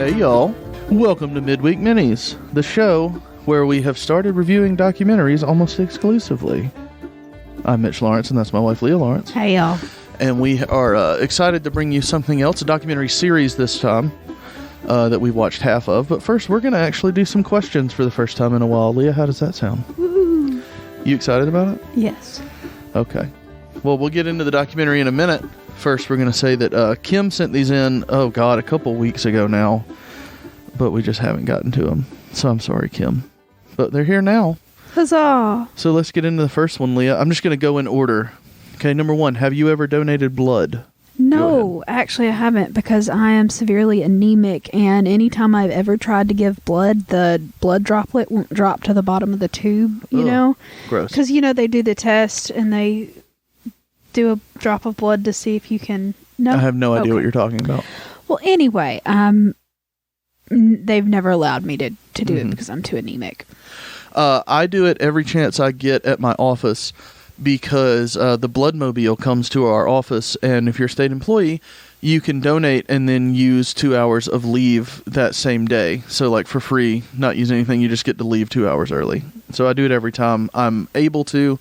Hey y'all, welcome to Midweek Minis, the show where we have started reviewing documentaries almost exclusively. I'm Mitch Lawrence, and that's my wife Leah Lawrence. Hey y'all. And we are excited to bring you something else, a documentary series this time that we watched half of. But first, we're going to actually do some questions for the first time in a while. Leah, how does that sound? Woo. You excited about it? Yes. Okay. Well, we'll get into the documentary in a minute. First, we're going to say that Kim sent these in, a couple weeks ago now, but we just haven't gotten to them. So I'm sorry, Kim. But they're here now. Huzzah! So let's get into the first one, Leah. I'm just going to go in order. Okay, number one, have you ever donated blood? No, actually I haven't, because I am severely anemic, and anytime I've ever tried to give blood, the blood droplet won't drop to the bottom of the tube, you know? Gross. Because, they do the test, and they do a drop of blood to see if you can... No? I have no idea what you're talking about. Well, anyway, they've never allowed me to do it because I'm too anemic. I do it every chance I get at my office because the Bloodmobile comes to our office, and if you're a state employee, you can donate and then use 2 hours of leave that same day. So, like, for free, not use anything, you just get to leave 2 hours early. So I do it every time I'm able to.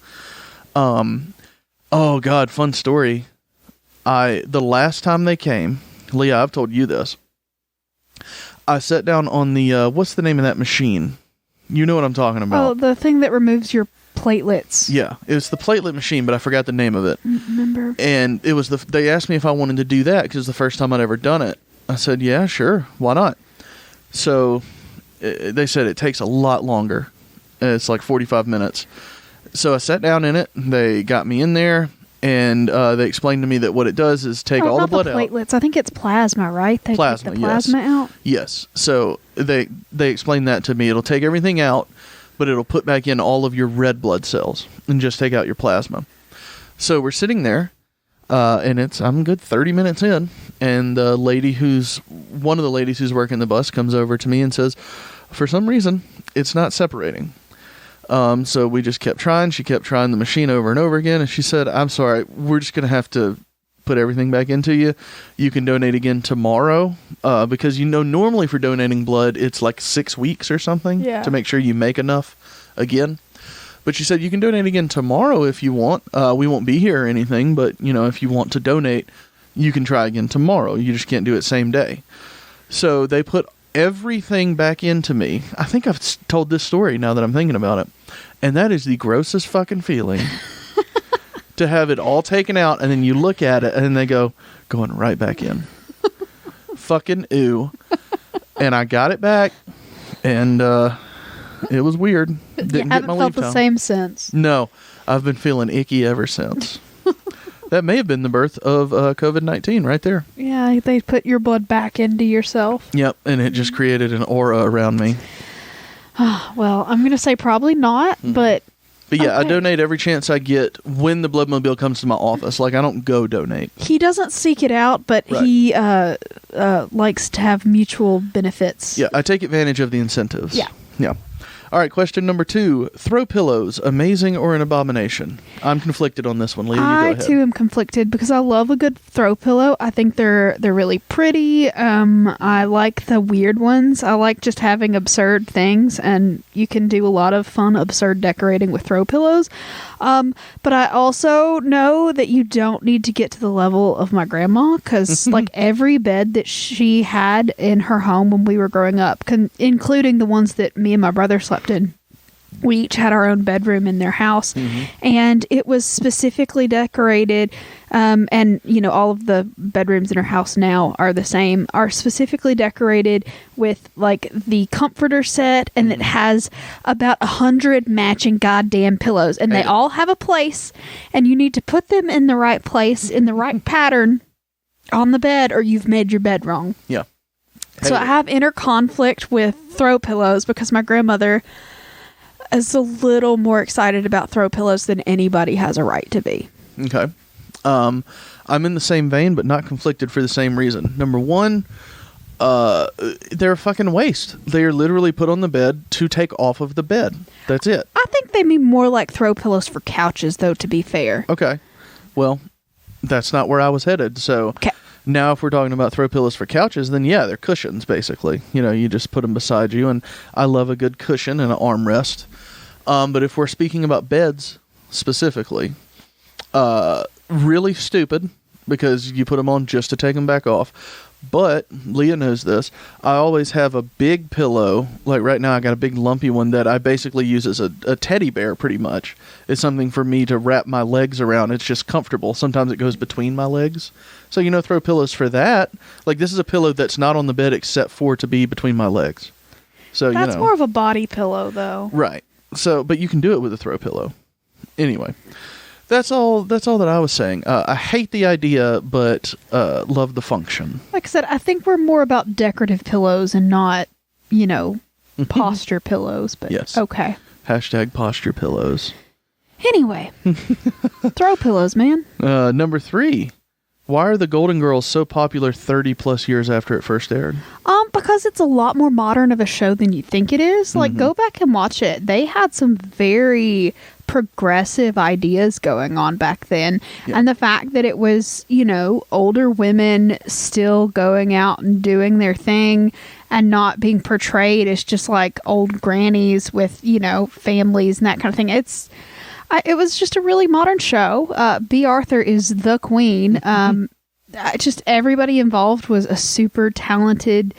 Oh, God, fun story. The last time they came, Leah, I've told you this. I sat down on the, what's the name of that machine? You know what I'm talking about. Oh, the thing that removes your platelets. Yeah, it was the platelet machine, but I forgot the name of it. Remember? And it was they asked me if I wanted to do that because it was the first time I'd ever done it. I said, yeah, sure, why not? So they said it takes a lot longer. It's like 45 minutes. So I sat down in it. They got me in there, and they explained to me that what it does is take all the blood out. Platelets. I think it's plasma, right? They Plasma, take the plasma out? Yes. So they explained that to me. It'll take everything out, but it'll put back in all of your red blood cells and just take out your plasma. So we're sitting there, and I'm a good 30 minutes in, and one of the ladies who's working the bus comes over to me and says, for some reason, it's not separating. So we just kept trying. She kept trying the machine over and over again, and she said, I'm sorry, we're just going to have to put everything back into you. You can donate again tomorrow, because normally for donating blood, it's like 6 weeks or something to make sure you make enough again. But she said, you can donate again tomorrow if you want. We won't be here or anything, but, if you want to donate, you can try again tomorrow. You just can't do it same day. So they put everything back into me. I think I've told this story now that I'm thinking about it. And that is the grossest fucking feeling. To have it all taken out, and then you look at it, and then they going right back in. Fucking ew. And I got it back, and it was weird. Didn't get my leave felt the time. same since. No, I've been feeling icky ever since. That may have been the birth of COVID-19 right there. Yeah, they put your blood back into yourself. Yep, and it just created an aura around me. Well, I'm going to say probably not, but... But yeah, okay. I donate every chance I get when the Bloodmobile comes to my office. Like, I don't go donate. He doesn't seek it out, but Right. he likes to have mutual benefits. Yeah, I take advantage of the incentives. Yeah. Yeah. All right, question number 2. Throw pillows, amazing or an abomination? I'm conflicted on this one. Leah, you go I ahead. too am conflicted because I love a good throw pillow. I think they're really pretty. I like the weird ones. I like just having absurd things, and you can do a lot of fun absurd decorating with throw pillows. But I also know that you don't need to get to the level of my grandma, because like every bed that she had in her home when we were growing up, including the ones that me and my brother slept in, we each had our own bedroom in their house, and it was specifically decorated, and all of the bedrooms in our house now are the same, are specifically decorated with like the comforter set, and it has about 100 matching goddamn pillows, and they all have a place, and you need to put them in the right place, in the right pattern on the bed, or you've made your bed wrong. Yeah. So I have inner conflict with throw pillows because my grandmother is a little more excited about throw pillows than anybody has a right to be. Okay. I'm in the same vein, but not conflicted for the same reason. Number one, they're a fucking waste. They are literally put on the bed to take off of the bed. That's it. I think they mean more like throw pillows for couches, though, to be fair. Okay. Well, that's not where I was headed. So Now, if we're talking about throw pillows for couches, then yeah, they're cushions, basically. You just put them beside you, and I love a good cushion and an armrest. But if we're speaking about beds specifically, really stupid, because you put them on just to take them back off. But Leah knows this. I always have a big pillow. Like right now, I got a big lumpy one that I basically use as a teddy bear, pretty much. It's something for me to wrap my legs around. It's just comfortable. Sometimes it goes between my legs. So, throw pillows for that. Like, this is a pillow that's not on the bed except for to be between my legs. So, That's more of a body pillow, though. Right. So, but you can do it with a throw pillow. Anyway. That's all that I was saying. I hate the idea, but love the function. Like I said, I think we're more about decorative pillows and not, posture pillows. But yes. Okay. Hashtag posture pillows. Anyway, throw pillows, man. Number 3. Why are the Golden Girls so popular 30 plus years after it first aired? Because it's a lot more modern of a show than you think it is. Like, go back and watch it. They had some very progressive ideas going on back then. Yeah. And the fact that it was, older women still going out and doing their thing and not being portrayed as just like old grannies with, families and that kind of thing. It was just a really modern show. B. Arthur is the queen. Just everybody involved was a super talented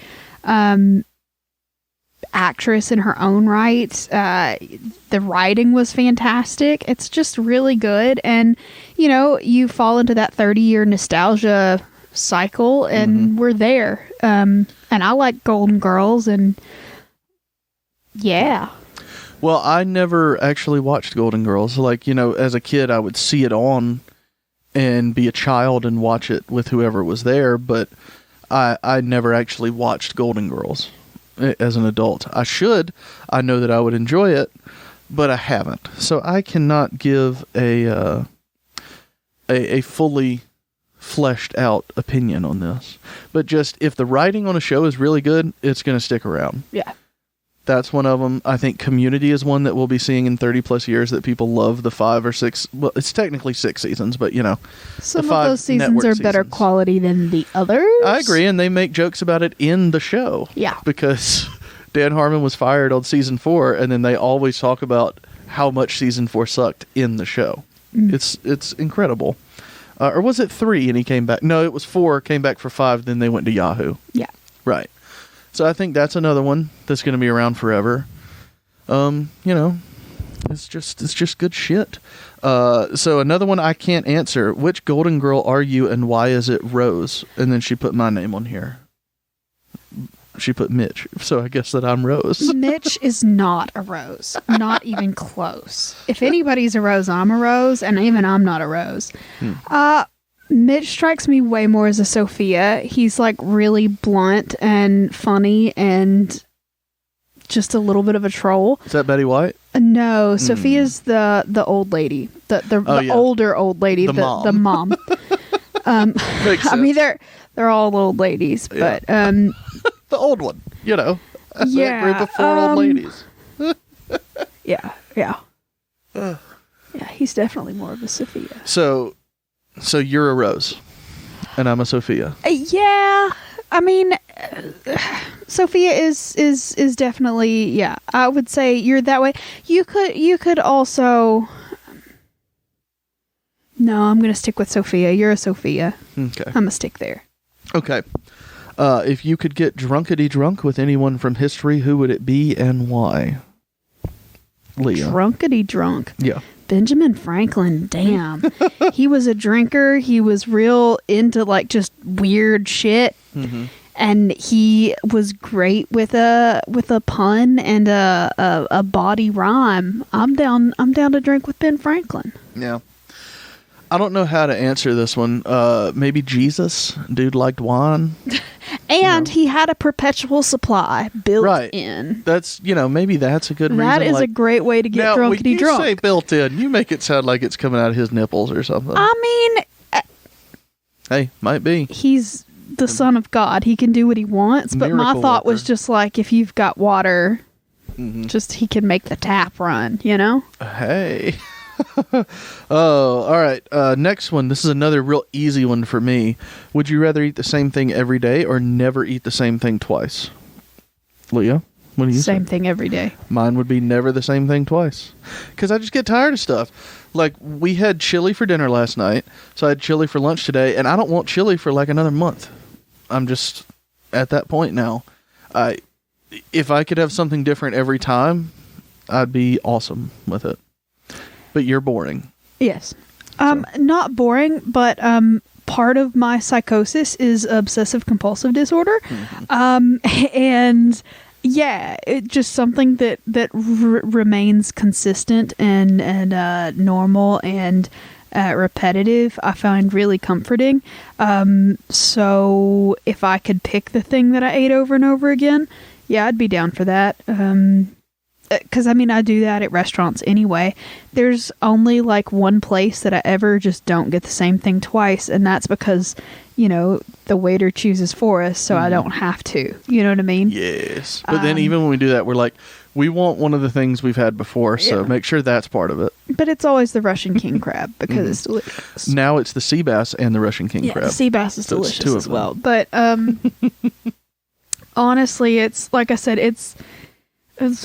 actress in her own right. The writing was fantastic. It's just really good. And, you fall into that 30-year nostalgia cycle, and we're there. And I like Golden Girls, and yeah. Well, I never actually watched Golden Girls. Like, as a kid, I would see it on and be a child and watch it with whoever was there, but I never actually watched Golden Girls as an adult. I should. I know that I would enjoy it, but I haven't. So I cannot give a fully fleshed out opinion on this. But just if the writing on a show is really good, it's going to stick around. Yeah. That's one of them. I think Community is one that we'll be seeing in 30 plus years that people love. The 5 or 6, well, it's technically 6 seasons, but some of those seasons are better quality than the others. I agree, and they make jokes about it in the show. Yeah. Because Dan Harmon was fired on season 4, and then they always talk about how much season 4 sucked in the show. It's incredible. Or was it 3 and he came back? No, it was 4, came back for 5, then they went to Yahoo. Yeah. Right. So I think that's another one that's going to be around forever. It's just good shit. So another one I can't answer. Which Golden Girl are you, and why is it Rose? And then she put my name on here. She put Mitch, so I guess that I'm Rose. Mitch is not a Rose. Not even close. If anybody's a Rose, I'm a Rose, and even I'm not a Rose. Mitch strikes me way more as a Sophia. He's like really blunt and funny and just a little bit of a troll. Is that Betty White? No, Sophia's the old lady. The older old lady. The mom. Makes sense. I mean, they're all old ladies, but the old one, that group of 4 old ladies. Yeah. Yeah, he's definitely more of a Sophia. So you're a Rose, and I'm a Sophia. Yeah, I mean, Sophia is definitely, yeah. I would say you're that way. You could also. No, I'm gonna stick with Sophia. You're a Sophia. Okay, I'm gonna stick there. Okay. If you could get drunkety drunk with anyone from history, who would it be and why? Leah. Drunkety drunk. Yeah. Benjamin Franklin, damn. He was a drinker. He was real into like just weird shit. Mm-hmm. And he was great with a pun and a body rhyme. I'm down to drink with Ben Franklin. Yeah. I don't know how to answer this one. Maybe Jesus. Dude liked wine. And he had a perpetual supply built in. That's, maybe that's a good reason. That is a great way to get drunkety drunk. When you say built in, you make it sound like it's coming out of his nipples or something. I mean... hey, might be. He's the son of God. He can do what he wants. But my thought was just like, if you've got water, just he can make the tap run, Hey. Oh, all right. Next one. This is another real easy one for me. Would you rather eat the same thing every day or never eat the same thing twice? Leah, what do you Same say? thing every day. Mine would be never the same thing twice. Because I just get tired of stuff. Like, we had chili for dinner last night, so I had chili for lunch today, and I don't want chili for like another month. I'm just at that point now. If I could have something different every time, I'd be awesome with it. But you're boring. Yes. So. Not boring, but part of my psychosis is obsessive compulsive disorder. And yeah, it's just something that remains consistent and normal and repetitive. I find really comforting. So if I could pick the thing that I ate over and over again, yeah, I'd be down for that. Because, I mean, I do that at restaurants anyway. There's only, like, one place that I ever just don't get the same thing twice, and that's because, you know, the waiter chooses for us, so I don't have to. You know what I mean? Yes. But then even when we do that, we're like, we want one of the things we've had before, so Yeah. make sure that's part of it. But it's always the Russian king crab, because it's delicious. Now it's the sea bass and the Russian king crab. The sea bass is So it's delicious two of as them. well. But, honestly, it's, like I said, it's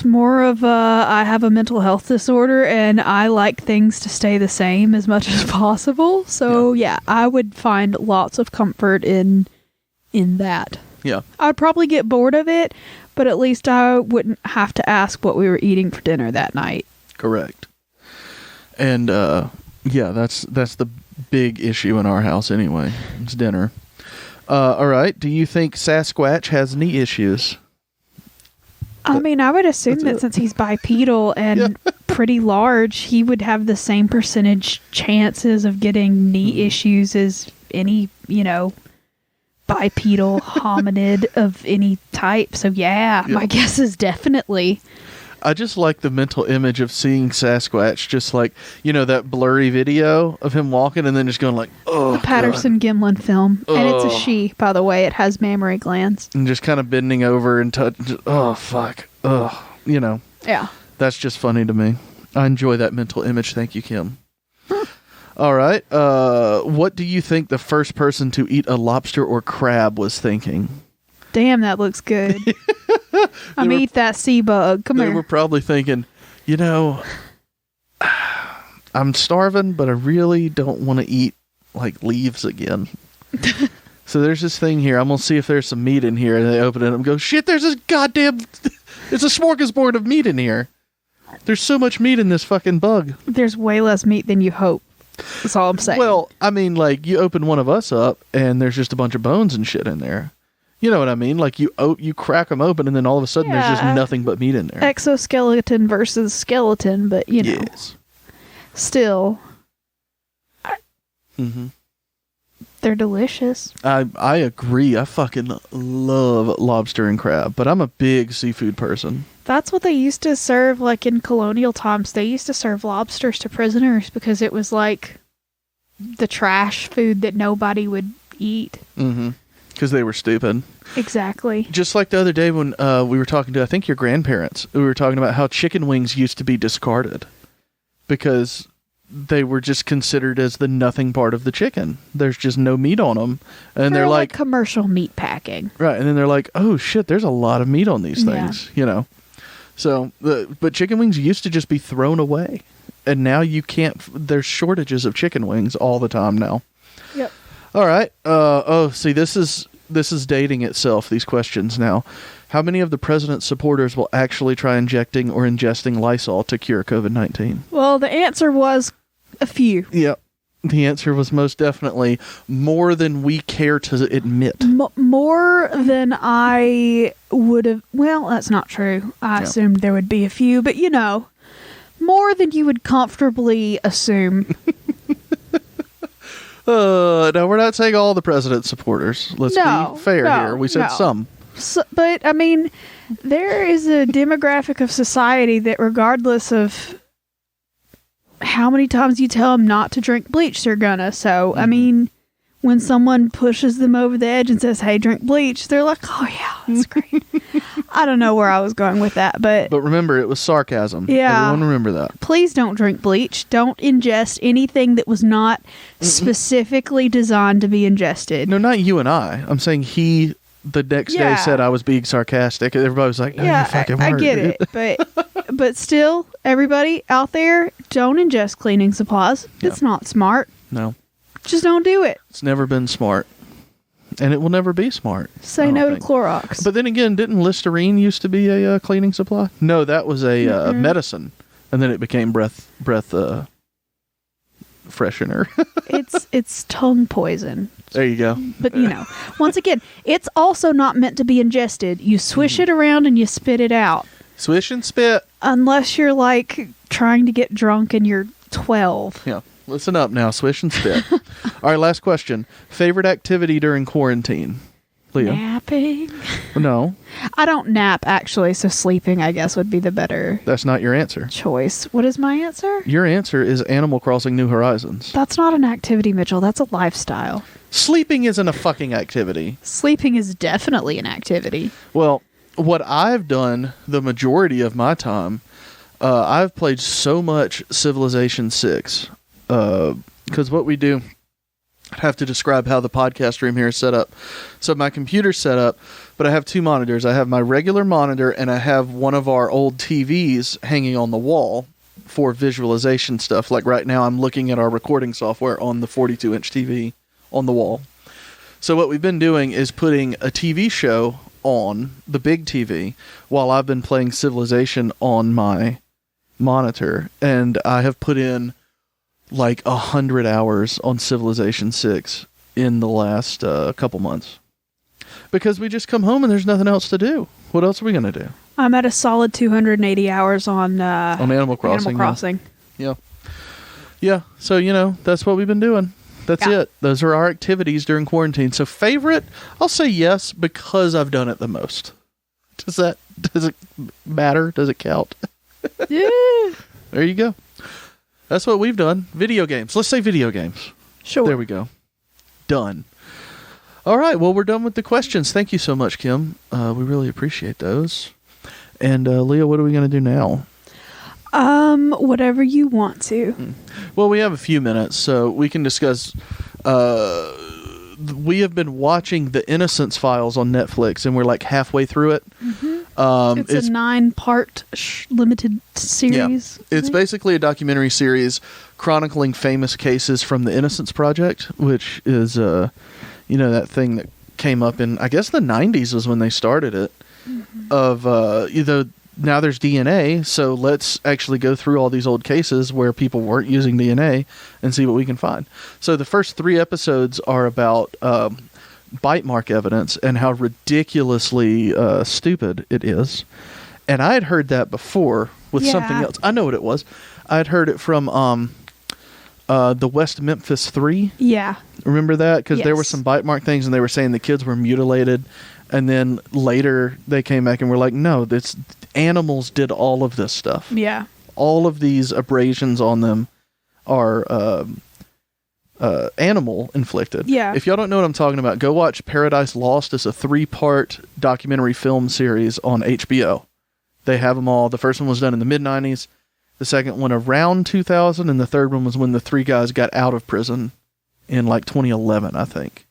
more of I have a mental health disorder and I like things to stay the same as much as possible. So yeah, I would find lots of comfort in that. Yeah. I'd probably get bored of it, but at least I wouldn't have to ask what we were eating for dinner that night. Correct. And yeah, that's the big issue in our house anyway. It's dinner. All right. Do you think Sasquatch has knee issues? I mean, I would assume That's that it. since he's bipedal and pretty large, he would have the same percentage chances of getting knee issues as any, you know, bipedal hominid of any type. So yeah, my guess is definitely. I just like the mental image of seeing Sasquatch, just like, you know, that blurry video of him walking and then just going like, oh, The Patterson Gimlin film. And it's a Ugh. she, by the way. It has mammary glands. God. And just kind of bending over and touch. Oh, fuck. Ugh. You know, Yeah. that's just funny to me. I enjoy that mental image. Thank you, Kim. All right. What do you think the first person to eat a lobster or crab was thinking? Damn, that looks good. I'm gonna eat that sea bug. Come They here. were probably thinking, you know, I'm starving, but I really don't want to eat like leaves again. So there's this thing here. I'm going to see if there's some meat in here. And they open it and go, shit, there's this goddamn, it's a smorgasbord of meat in here. There's so much meat in this fucking bug. There's way less meat than you hope. That's all I'm saying. Well, I mean, like, you open one of us up and there's just a bunch of bones and shit in there. You know what I mean? Like, you crack them open and then all of a sudden there's just Yeah. nothing but meat in there. exoskeleton versus skeleton, but you know, Yes. still, Mm-hmm. they're delicious. I agree. I fucking love lobster and crab, but I'm a big seafood person. That's what they used to serve, like in colonial times. They used to serve lobsters to prisoners because it was like the trash food that nobody would eat. Mm-hmm. Because they were stupid. Exactly. Just like the other day when we were talking to, I think, your grandparents, we were talking about how chicken wings used to be discarded because they were just considered as the nothing part of the chicken. There's just no meat on them. And they're like, commercial meat packing. right. And then they're like, oh shit, there's a lot of meat on these Yeah. things, you know? So, but chicken wings used to just be thrown away. And now you can't, there's shortages of chicken wings all the time now. Yep. All right. See, this is dating itself, these questions now. How many of the president's supporters will actually try injecting or ingesting Lysol to cure COVID-19? Well, the answer was a few. Yep. The answer was most definitely more than we care to admit. More than I would have. Well, that's not true. I assumed there would be a few, but you know, more than you would comfortably assume. No, we're not saying all the president's supporters. Let's No, be fair no, here. We said no. some. So, but I mean, there is a demographic of society that, regardless of how many times you tell them not to drink bleach, they're gonna. So, I mean, when someone pushes them over the edge and says, "Hey, drink bleach," they're like, "Oh yeah, that's great." I don't know where I was going with that, but But remember, it was sarcasm. Yeah. Everyone remember that. please don't drink bleach. Don't ingest anything that was not specifically designed to be ingested. No, not you and I. I'm saying he, the next day, Yeah. said I was being sarcastic. Everybody was like, no, you Yeah, fucking I weren't. get it, but still, everybody out there, don't ingest cleaning supplies. It's not smart. No, Just don't do it. it's never been smart. And it will never be smart. I Say don't no think. to Clorox. But then again, didn't Listerine used to be a cleaning supply? No, that was a medicine. And then it became breath freshener. it's tongue poison. There you go. But once again, it's also not meant to be ingested. You swish it around and you spit it out. Swish and spit. Unless you're like trying to get drunk and you're 12. Yeah. Listen up now. Swish and spit. All right, last question. Favorite activity during quarantine? Leah? Napping. No, I don't nap actually, so sleeping I guess would be the better that's not your answer. choice. What is my answer? Your answer is Animal Crossing New Horizons. That's not an activity, Mitchell. That's a lifestyle. Sleeping isn't a fucking activity. Sleeping is definitely an activity. Well, what I've done the majority of my time, I've played so much Civilization 6. Because what we do, I'd have to describe how the podcast room here is set up. So my computer's set up, but I have two monitors. I have my regular monitor, and I have one of our old TVs hanging on the wall for visualization stuff. Like right now, I'm looking at our recording software on the 42-inch TV on the wall. So what we've been doing is putting a TV show on the big TV while I've been playing Civilization on my monitor. And I have put in like 100 hours on Civilization 6 in the last couple months. Because we just come home and there's nothing else to do. What else are we going to do? I'm at a solid 280 hours on Animal Crossing. Animal Crossing. Yeah. Yeah. So, that's what we've been doing. That's it. Those are our activities during quarantine. So favorite, I'll say yes because I've done it the most. Does it matter? Does it count? Yeah. There you go. That's what we've done. Video games. Let's say video games. Sure. There we go. Done. All right. Well, we're done with the questions. Thank you so much, Kim. We really appreciate those. And Leah, what are we going to do now? Whatever you want to. Well, we have a few minutes, so we can discuss. We have been watching The Innocence Files on Netflix, and we're like halfway through it. It's a 9-part limited series. Yeah. It's basically a documentary series chronicling famous cases from the Innocence Project, which is, that thing that came up in, I guess the 90s was when they started it, of, now there's DNA, so let's actually go through all these old cases where people weren't using DNA and see what we can find. So the first 3 episodes are about bite mark evidence and how ridiculously stupid it is. And I had heard that before with something else. I know what it was. I had heard it from the West Memphis 3. Yeah. Remember that? Because there were Yes. some bite mark things, and they were saying the kids were mutilated. And then later they came back and were like, no, this animals did all of this stuff. Yeah. All of these abrasions on them are animal inflicted. Yeah. If y'all don't know what I'm talking about, go watch Paradise Lost. It's a 3-part documentary film series on HBO. They have them all. The first one was done in the mid-90s. The second one around 2000. And the third one was when the 3 guys got out of prison in like 2011, I think.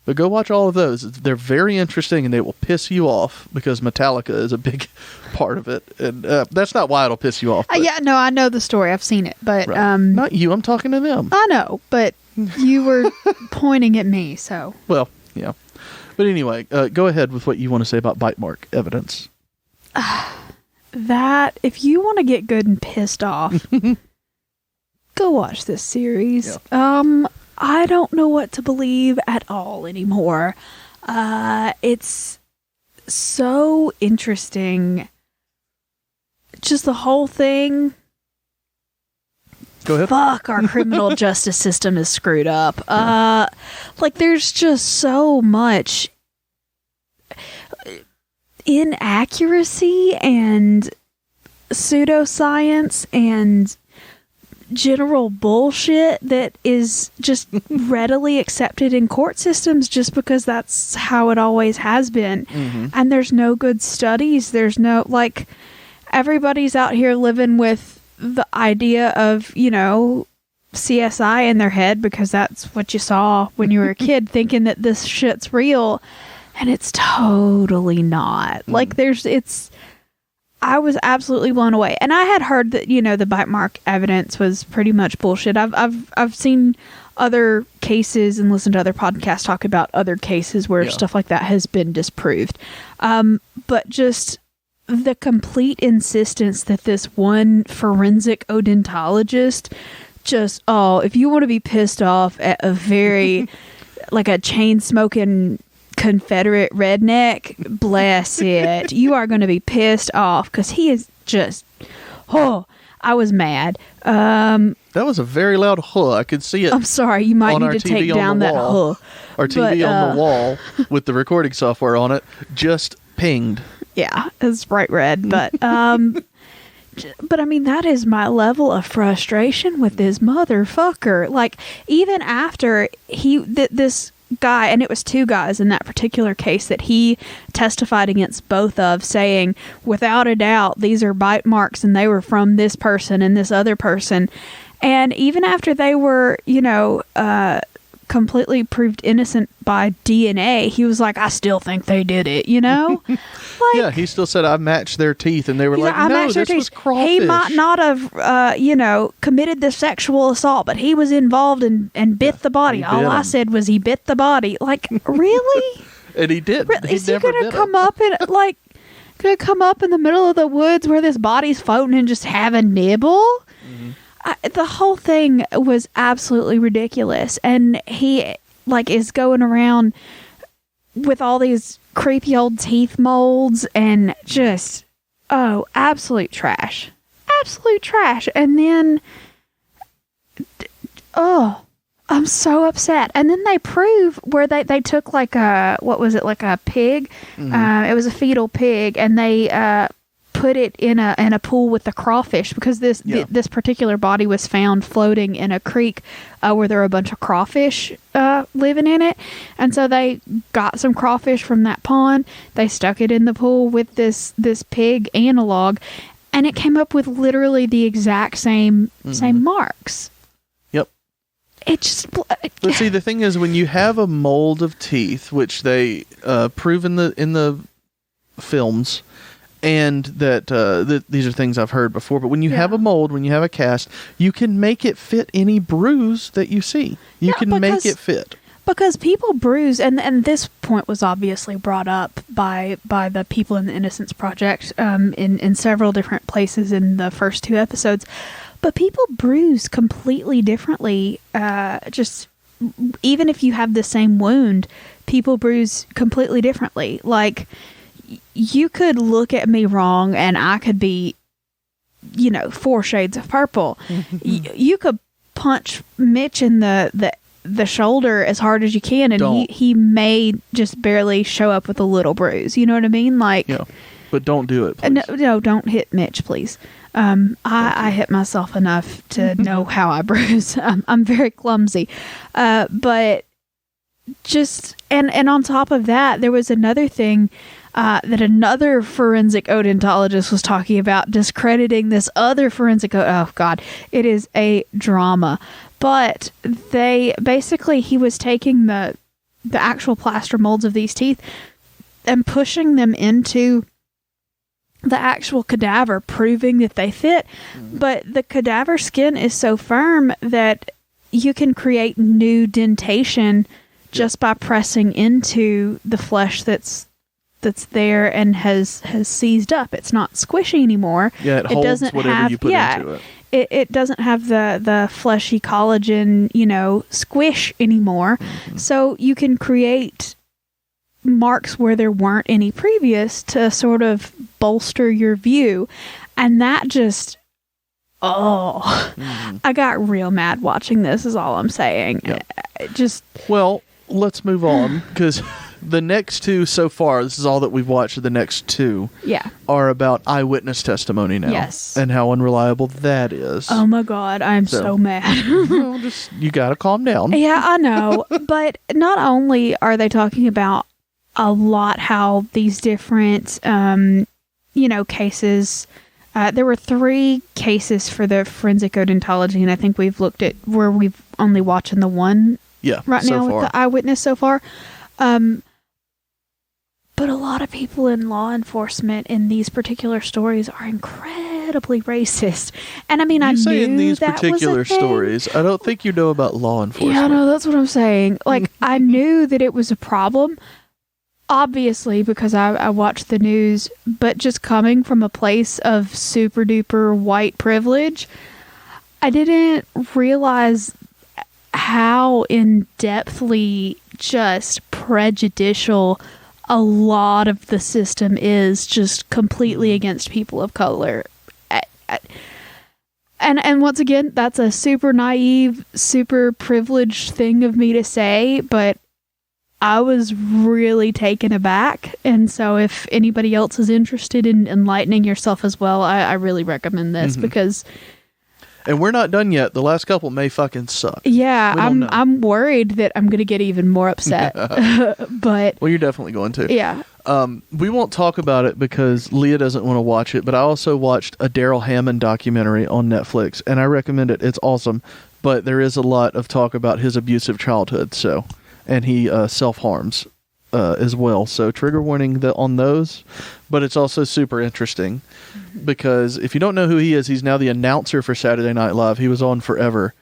But go watch all of those. They're very interesting, and they will piss you off because Metallica is a big part of it. And that's not why it'll piss you off. But, Yeah, no, I know the story. I've seen it, but right. Not you. I'm talking to them. I know, but you were pointing at me, so. Well, yeah. But anyway, go ahead with what you want to say about bite mark evidence. That, if you want to get good and pissed off, go watch this series. Yeah. I don't know what to believe at all anymore. It's so interesting. Just the whole thing. Go ahead. Fuck, our criminal justice system is screwed up. There's just so much inaccuracy and pseudoscience and general bullshit that is just readily accepted in court systems just because that's how it always has been. And there's no good studies. There's no, like, everybody's out here living with the idea of, CSI in their head because that's what you saw when you were a kid, thinking that this shit's real, and it's totally not. Like, I was absolutely blown away. And I had heard that, the bite mark evidence was pretty much bullshit. I've seen other cases and listened to other podcasts talk about other cases where stuff like that has been disproved. But just the complete insistence that this one forensic odontologist if you want to be pissed off at a very, like a chain smoking Confederate redneck, bless it. You are going to be pissed off because he is just, I was mad. That was a very loud huh. I could see it. I'm sorry. You might need to take down that huh. Our TV on the wall with the recording software on it just pinged. Yeah, it's bright red, but but I mean, that is my level of frustration with this motherfucker. Like, even after this guy, and it was two guys in that particular case that he testified against both of, saying, without a doubt, these are bite marks and they were from this person and this other person. And even after they were, completely proved innocent by DNA, he was like, I still think they did it, Like, yeah, he still said, I matched their teeth, and they were like, no, this was crawfish. He might not have, committed the sexual assault, but he was involved and bit the body. All I said was he bit the body. Like, really? And he did. Is he going to come up and, like, going to come up in the middle of the woods where this body's floating and just have a nibble? The whole thing was absolutely ridiculous, and he is going around with all these creepy old teeth molds and just absolute trash, and then I'm so upset. And then they prove where they took like a pig, it was a fetal pig, and they put it in a pool with the crawfish because this particular body was found floating in a creek where there were a bunch of crawfish living in it. And so they got some crawfish from that pond, they stuck it in the pool with this pig analog, and it came up with literally the exact same marks. Yep. It just but see, the thing is, when you have a mold of teeth, which they prove in the films, and that these are things I've heard before, but when you have a mold, when you have a cast, you can make it fit any bruise that you see. You can make it fit. Because people bruise, and this point was obviously brought up by the people in the Innocence Project in several different places in the first two episodes, but people bruise completely differently. Just even if you have the same wound, people bruise completely differently. Like, you could look at me wrong and I could be, 4 shades of purple. You could punch Mitch in the shoulder as hard as you can, and he may just barely show up with a little bruise. You know what I mean? Like, yeah, but don't do it, please. No, don't hit Mitch, please. I hit myself enough to know how I bruise. I'm very clumsy. But just, and on top of that, there was another thing that another forensic odontologist was talking about, discrediting this other forensic. Oh God, it is a drama. But he was taking the actual plaster molds of these teeth and pushing them into the actual cadaver, proving that they fit. But the cadaver skin is so firm that you can create new dentation just by pressing into the flesh that's there and has seized up. It's not squishy anymore. Yeah, it holds doesn't whatever have, you put into it. It doesn't have the fleshy collagen, squish anymore. So you can create marks where there weren't any previous to sort of bolster your view. And that just, I got real mad watching this, is all I'm saying. Yep. Just... Well, let's move on, because The next two so far, this is all that we've watched. The next two Yeah. are about eyewitness testimony now. Yes. And how unreliable that is. Oh my God, I'm so mad. Well, you gotta calm down. Yeah, I know. But not only are they talking about a lot how these different, cases. There were 3 cases for the forensic odontology, and I think we've looked at where we've only watching the one right so now far. with the eyewitness so far. But a lot of people in law enforcement in these particular stories are incredibly racist. And I mean, I say knew in these that particular was a thing. stories, I don't think you know about law enforcement. Yeah, no, that's what I'm saying. Like, I knew that it was a problem, obviously, because I watched the news, but just coming from a place of super duper white privilege, I didn't realize how in-depthly just prejudicial a lot of the system is, just completely against people of color. And once again, that's a super naive, super privileged thing of me to say, but I was really taken aback. And so if anybody else is interested in enlightening yourself as well, I really recommend this because... And we're not done yet. The last couple may fucking suck. Yeah, We don't know. I'm worried that I'm going to get even more upset. But Well, you're definitely going to. yeah. We won't talk about it because Leah doesn't want to watch it, but I also watched a Daryl Hammond documentary on Netflix, and I recommend it. It's awesome, but there is a lot of talk about his abusive childhood, and he self-harms as well. So trigger warning on those, but it's also super interesting because if you don't know who he is, he's now the announcer for Saturday Night Live. He was on forever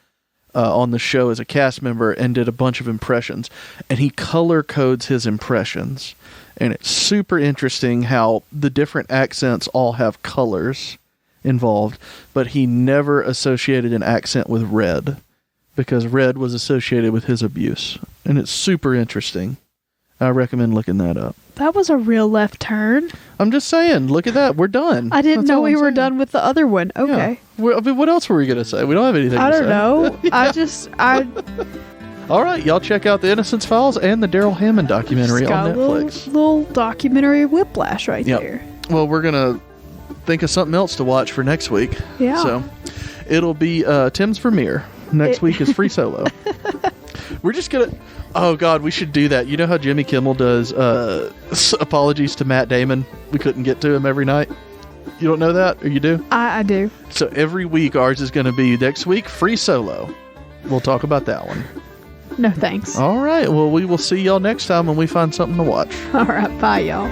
on the show as a cast member and did a bunch of impressions, and he color codes his impressions. And it's super interesting how the different accents all have colors involved, but he never associated an accent with red because red was associated with his abuse. And it's super interesting. I recommend looking that up. That was a real left turn. I'm just saying, look at that. We're done. I didn't That's know all we I'm were saying. done with the other one. Okay. Yeah. I mean, what else were we going to say? We don't have anything I to say. don't know. I All right, y'all check out the Innocence Files and the Daryl Hammond documentary got on a Netflix. little documentary whiplash right Yep. there. Well, we're going to think of something else to watch for next week. Yeah. So it'll be Tim's premiere. Next week is Free Solo. We're just going to... Oh, God, we should do that. You know how Jimmy Kimmel does apologies to Matt Damon? We couldn't get to him every night. You don't know that? Or you do? I do. So every week ours is going to be next week, Free Solo. We'll talk about that one. No thanks. All right. Well, we will see y'all next time when we find something to watch. All right. Bye, y'all.